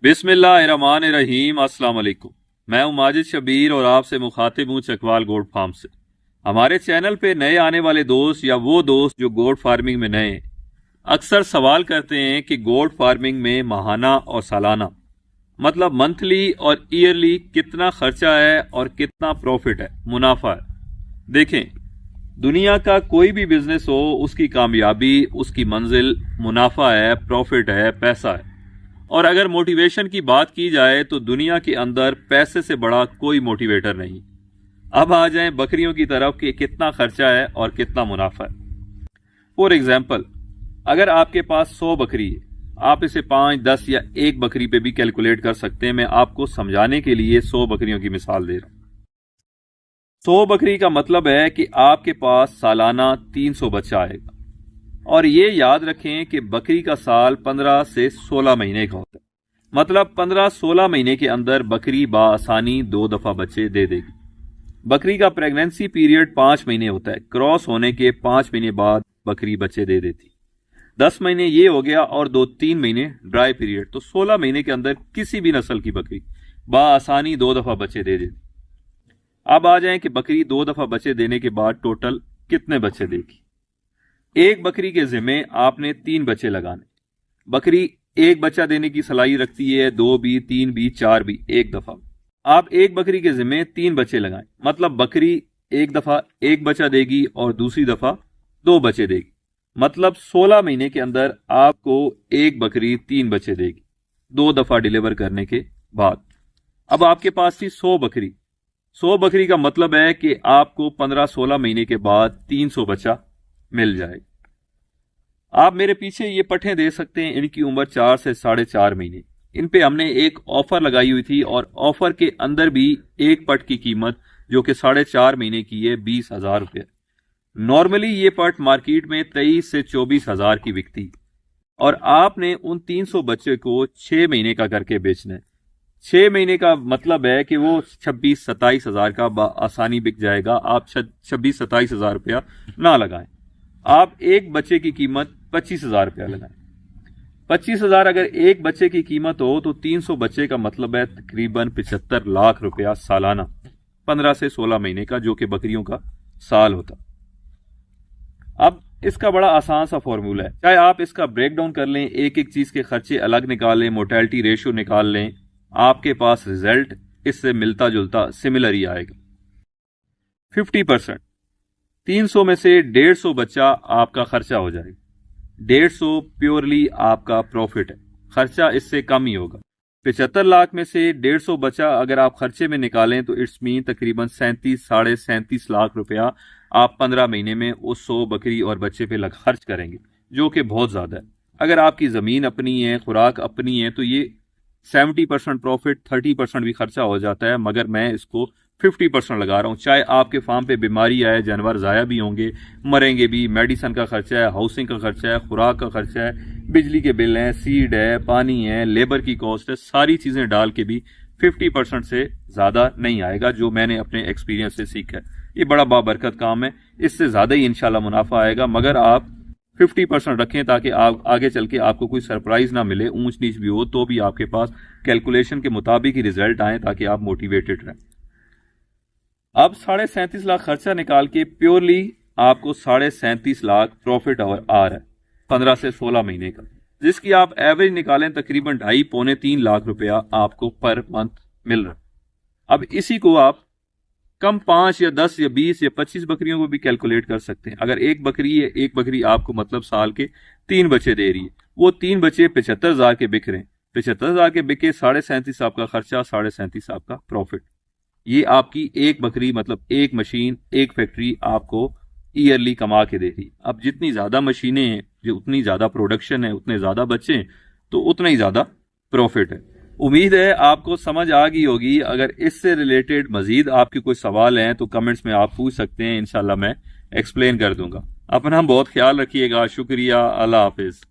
बिस्मिल्लाहिर्रहमानिर्रहीम। अस्सलाम वालेकुम। मैं हूं माजिद शबीर और आपसे मुखातिब हूं चकवाल गोट फार्म से। हमारे चैनल पे नए आने वाले दोस्त या वो दोस्त जो गोट फार्मिंग में नए हैं, अक्सर सवाल करते हैं कि गोट फार्मिंग में माहाना और सालाना मतलब मंथली और ईयरली कितना खर्चा है और कितना प्रॉफिट है, मुनाफा है। देखें, दुनिया का कोई भी बिजनेस हो, उसकी कामयाबी, उसकी मंजिल मुनाफा है, प्रॉफिट है, पैसा है। और अगर मोटिवेशन की बात की जाए तो दुनिया के अंदर पैसे से बड़ा कोई मोटिवेटर नहीं। अब आ जाएं बकरियों की तरफ कि कितना खर्चा है और कितना मुनाफा है। फॉर एग्जाम्पल, अगर आपके पास 100 बकरी है, आप इसे 5, 10 या 1 बकरी पे भी कैलकुलेट कर सकते हैं। मैं आपको समझाने के लिए 100 बकरियों की मिसाल दे रहा हूं। 100 बकरी का मतलब है कि आपके पास सालाना 300 बच्चा आएगा। और ये याद रखें कि बकरी का साल 15 से 16 महीने का होता है। मतलब 15-16 महीने के अंदर बकरी बाआसानी 2 दफा बच्चे दे देगी। बकरी का प्रेगनेंसी पीरियड 5 महीने होता है। क्रॉस होने के 5 महीने बाद बकरी बच्चे दे देती। 10 महीने ये हो गया और 2-3 महीने ड्राई पीरियड, तो 16 महीने के अंदर किसी भी नस्ल की बकरी बाआसानी 2 दफा बच्चे दे देती। अब आ जाए कि बकरी 2 दफा बच्चे देने के बाद टोटल कितने बच्चे देगी। एक बकरी के जिम्मे आपने 3 बच्चे लगाने। बकरी एक बच्चा देने की सलाही रखती है, 2 भी, 3 भी, 4 भी, एक दफा। आप एक बकरी के जिम्मे 3 बच्चे लगाएं, मतलब बकरी एक दफा 1 बच्चा देगी और दूसरी दफा 2 बच्चे देगी। मतलब 16 महीने के अंदर आपको एक बकरी 3 बच्चे देगी 2 दफा डिलीवर करने के बाद। अब आपके पास थी 100 बकरी। 100 बकरी का मतलब है कि आपको 15-16 महीने के बाद 300 बच्चा मिल जाएगा। आप मेरे पीछे ये पट्ठे दे सकते हैं, इनकी उम्र 4 से 4.5 महीने। इन पे हमने एक ऑफर लगाई हुई थी और ऑफर के अंदर भी एक पट की कीमत जो कि 4.5 महीने की है 20,000 रुपये। नॉर्मली ये पट मार्केट में 23 से 24,000 की बिकती। और आपने उन 300 बच्चे को 6 महीने का करके बेचना है। 6 महीने का मतलब है कि वो 26-27 हजार का आसानी बिक जाएगा। आप 26-27 हजार रुपया ना लगाएं। आप एक बच्चे की कीमत 25,000 रुपया लगाएं। 25,000 अगर एक बच्चे की कीमत हो तो 300 बच्चे का मतलब है तकरीबन 75 लाख रुपया सालाना, 15 से 16 महीने का, जो कि बकरियों का साल होता। अब इसका बड़ा आसान सा फॉर्मूला है, चाहे आप इसका ब्रेक डाउन कर लें, एक एक चीज के खर्चे अलग निकाल लें, मोर्टेलिटी रेशियो निकाल लें, आपके पास रिजल्ट इससे मिलता जुलता सिमिलर ही आएगा। 50%, 300 में से 150 बच्चा आपका खर्चा हो जाएगा। 150 प्योरली आपका प्रॉफिट है, खर्चा इससे कम ही होगा। 75 लाख में से 150 बच्चा अगर आप खर्चे में निकालें तो इट्स मीन तकरीबन 37-37.5 लाख रुपया आप 15 महीने में उस 100 बकरी और बच्चे पे खर्च करेंगे, जो कि बहुत ज्यादा है। अगर आपकी जमीन अपनी है, खुराक अपनी है, तो ये 70% प्रॉफिट, 30% भी खर्चा हो जाता है। मगर मैं इसको 50% लगा रहा हूं। चाहे आपके फार्म पे बीमारी आए, जानवर जाया भी होंगे, मरेंगे भी, मेडिसिन का खर्चा है, हाउसिंग का खर्चा है, खुराक का खर्चा है, बिजली के बिल हैं, सीड है, पानी है, लेबर की कॉस्ट है, सारी चीजें डाल के भी 50% से ज्यादा नहीं आएगा, जो मैंने अपने एक्सपीरियंस से सीखा है। ये बड़ा बाबरकत काम है, इससे ज्यादा ही इंशाल्लाह मुनाफा आएगा। मगर आप 50% रखें ताकि आप आगे चल के आपको कोई सरप्राइज ना मिले, ऊंच नीच भी हो तो भी आपके पास कैलकुलेशन के मुताबिक ही रिजल्ट आए, ताकि आप मोटिवेटेड रहें। अब 37.5 लाख खर्चा निकाल के प्योरली आपको 37.5 लाख प्रॉफिट आ रहा है 15 से 16 महीने का, जिसकी आप एवरेज निकालें तकरीबन 2.5-3 लाख रुपया आपको पर मंथ मिल रहा है। अब इसी को आप कम 5 या 10 या 20 या 25 बकरियों को भी कैलकुलेट कर सकते हैं। अगर एक बकरी है, एक बकरी आपको मतलब साल के 3 बच्चे दे रही है, वो 3 बच्चे 75,000 के बिक रहे हैं। 75,000 के बिके 37.5 आपका खर्चा, 37.5 आपका प्रॉफिट। ये आपकी एक बकरी मतलब एक मशीन, एक फैक्ट्री आपको ईयरली कमा के दे रही। अब जितनी ज्यादा मशीनें हैं, जो उतनी ज्यादा प्रोडक्शन है, उतने ज्यादा बच्चे हैं, तो उतना ही ज्यादा प्रॉफिट है। उम्मीद है आपको समझ आ गई होगी। अगर इससे रिलेटेड मजीद आपके कोई सवाल हैं तो कमेंट्स में आप पूछ सकते हैं, इंशाल्लाह मैं एक्सप्लेन कर दूंगा। अपना बहुत ख्याल रखिएगा। शुक्रिया। अल्लाह हाफिज।